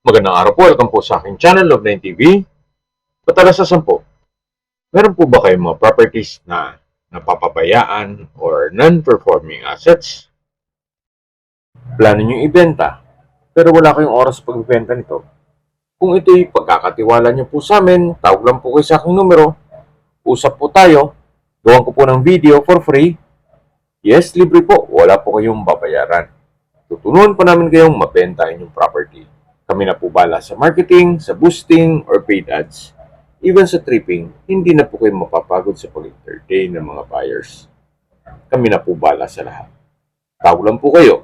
Magandang araw po. Welcome po sa aking channel, Love9 TV. Patalasasan po, meron po ba kayong mga properties na napapabayaan or non-performing assets? Plano nyo ibenta, pero wala kayong oras pagbenta nito. Kung ito'y pagkakatiwala nyo po sa amin, tawag lang po kayo sa aking numero, usap po tayo, gawan ko po ng video for free. Yes, libre po, wala po kayong babayaran. Tutunuan po namin kayong mabenta inyong property. Kami na po bala sa marketing, sa boosting, or paid ads. Even sa tripping, hindi na po kayo mapapagod sa pag-entertain ng mga buyers. Kami na po bala sa lahat. Tawag lang po kayo.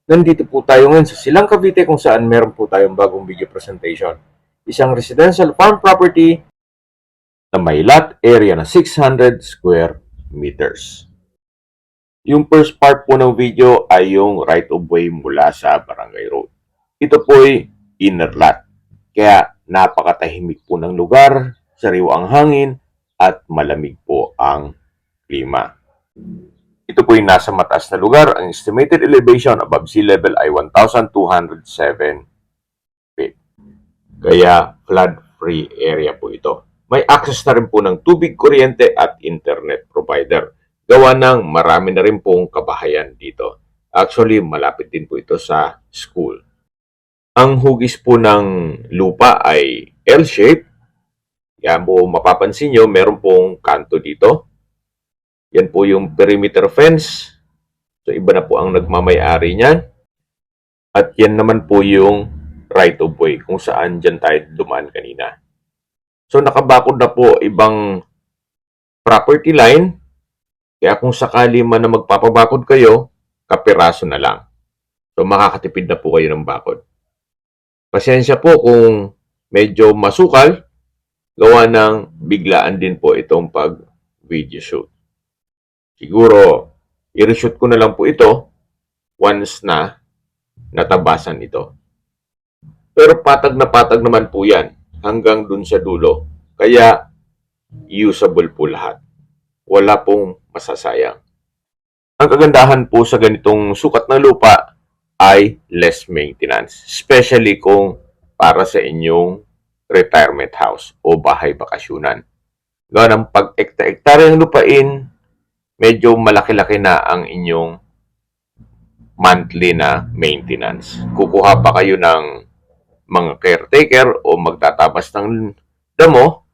Nandito po tayo ngayon sa Silang Cavite kung saan meron po tayong bagong video presentation. Isang residential farm property na may lot area na 600 square meters. Yung first part po ng video ay yung right of way mula sa Barangay Road. Ito po ay inner lot. Kaya napakatahimik po ng lugar, sariwa ang hangin, at malamig po ang klima. Ito po ay nasa mataas na lugar. Ang estimated elevation above sea level ay 1,207 feet. Kaya flood-free area po ito. May access na rin po ng tubig, kuryente at internet provider. Gawa ng marami na rin pong kabahayan dito. Actually, malapit din po ito sa school. Ang hugis po ng lupa ay L-shape. Yan po mapapansin nyo, meron pong kanto dito. Yan po yung perimeter fence. So, iba na po ang nagmamayari niyan. At yan naman po yung right of way kung saan dyan tayo dumaan kanina. So, nakabakod na po ibang property line. Kaya kung sakali man na magpapabakod kayo, kapiraso na lang. So, makakatipid na po kayo ng bakod. Pasensya po kung medyo masukal, gawa ng biglaan din po itong pag-video shoot. Siguro, i-reshoot ko na lang po ito once na natabasan ito. Pero patag na patag naman po yan hanggang dun sa dulo. Kaya, usable po lahat. Wala pong masasayang. Ang kagandahan po sa ganitong sukat ng lupa ay less maintenance. Especially kung para sa inyong retirement house o bahay bakasyunan. Gawa ng pag-ekta-ektara ng lupain, medyo malaki-laki na ang inyong monthly na maintenance. Kukuha pa kayo ng mga caretaker o magtatabas ng damo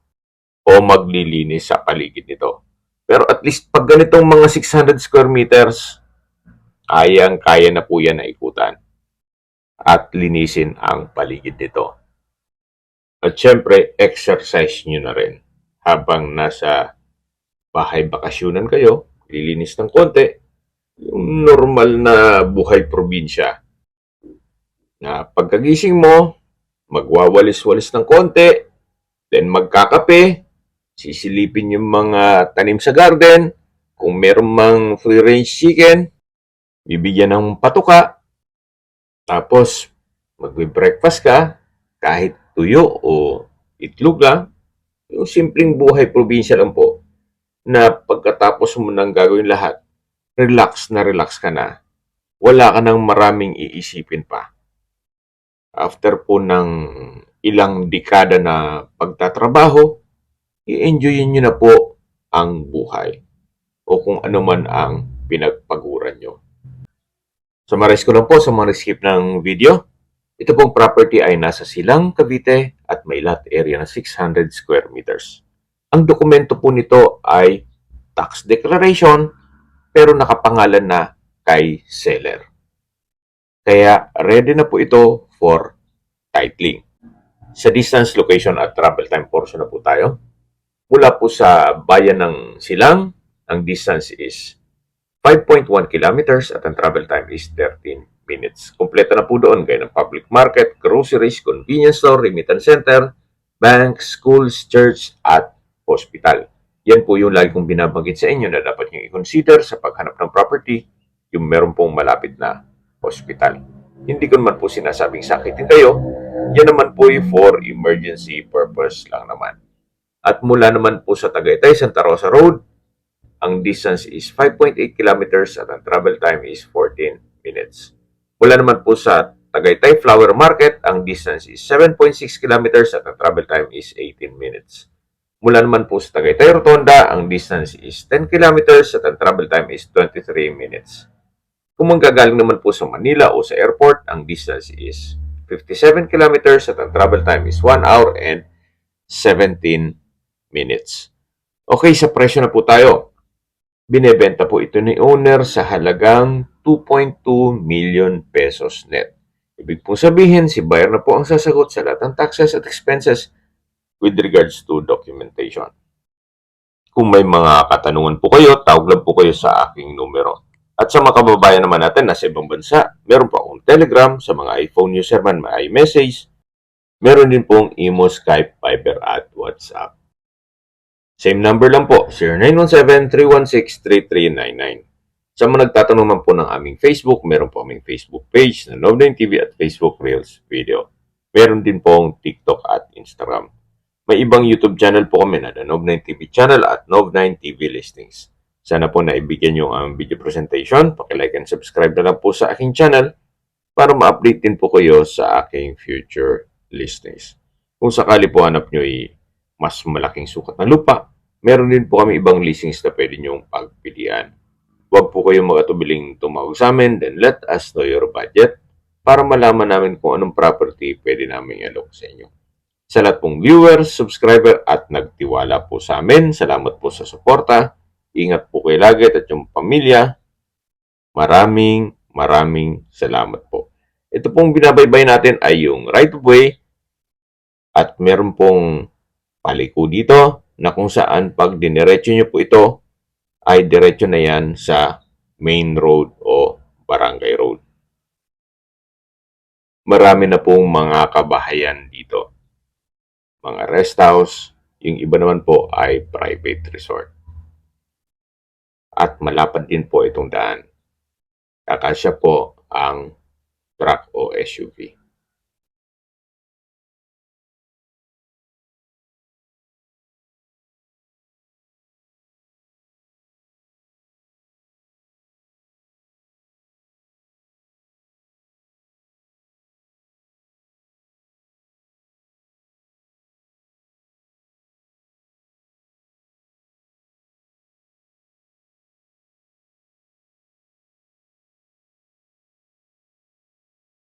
o maglilinis sa paligid nito. Pero at least pag ganitong mga 600 square meters, kaya na po yan na ikutan at linisin ang paligid nito. At syempre, exercise nyo na rin. Habang nasa bahay bakasyunan kayo, lilinis ng konti, yung normal na buhay probinsya. Na pagkagising mo, magwawalis-walis ng konti, then magkakape, sisilipin yung mga tanim sa garden, kung meron mang free-range chicken, bibigyan ng patuka, tapos magbe-breakfast ka, kahit tuyo o itlog lang, yung simpleng buhay probinsya lang po, na pagkatapos mo nang gagawin lahat, relax ka na, wala ka nang maraming iisipin pa. After po ng ilang dekada na pagtatrabaho, i-enjoyin nyo na po ang buhay o kung ano man ang pinagpaguran nyo. Summarize ko lang po sa mga skip ng video. Ito pong property ay nasa Silang, Cavite at may lot area na 600 square meters. Ang dokumento po nito ay tax declaration pero nakapangalan na kay seller. Kaya ready na po ito for titling. Sa distance, location at travel time portion na po tayo. Mula po sa bayan ng Silang, ang distance is 5.1 kilometers at ang travel time is 13 minutes. Kompleto na po doon gaya ng public market, groceries, convenience store, remittance center, bank, schools, church, at hospital. Yan po yung lagi kong binabanggit sa inyo na dapat nyo i-consider sa paghanap ng property, yung meron pong malapit na hospital. Hindi ko naman po sinasabing sakitin kayo, yan naman po yung for emergency purpose lang naman. At mula naman po sa Tagaytay, Santa Rosa Road, ang distance is 5.8 kilometers at ang travel time is 14 minutes. Mula naman po sa Tagaytay Flower Market, ang distance is 7.6 kilometers at ang travel time is 18 minutes. Mula naman po sa Tagaytay Rotonda, ang distance is 10 kilometers at ang travel time is 23 minutes. Kung manggagaling naman po sa Manila o sa airport, ang distance is 57 kilometers at ang travel time is 1 hour and 17 minutes. Okay, sa presyo na po tayo. Binebenta po ito ni owner sa halagang 2.2 million pesos net. Ibig pong sabihin, si buyer na po ang sasagot sa lahat ng taxes at expenses with regards to documentation. Kung may mga katanungan po kayo, tawag lang po kayo sa aking numero. At sa mga kababayan naman natin nasa ibang bansa, meron po akong Telegram, sa mga iPhone user man may iMessage, meron din pong Imo, Skype, Viber at WhatsApp. Same number lang po, 0917-316-3399. Sa mga nagtatanong man po ng aming Facebook, meron po aming Facebook page na Nov9 TV at Facebook Reels Video. Meron din pong TikTok at Instagram. May ibang YouTube channel po kami na The Nov9 TV channel at Nov9 TV Listings. Sana po naibigyan yung aming video presentation. Paki-like and subscribe na lang po sa aking channel para ma-update din po kayo sa aking future listings. Kung sakali po hanap nyo mas malaking sukat na lupa, meron din po kami ibang listings na pwede nyong pagpilian. Huwag po kayong magatubiling tumawag sa amin, then let us know your budget para malaman namin kung anong property pwede namin i-alok sa inyo. Sa lahat pong viewers, subscriber at nagtiwala po sa amin, salamat po sa suporta. Ingat po kayo lagi at yung pamilya. Maraming salamat po. Ito pong binabaybay natin ay yung right of way at meron pong paliko dito na kung saan pag diniretso nyo po ito ay diretso na yan sa main road o barangay road. Marami na pong mga kabahayan dito. Mga rest house, yung iba naman po ay private resort. At malapad din po itong daan. Kakasya po ang truck o SUV.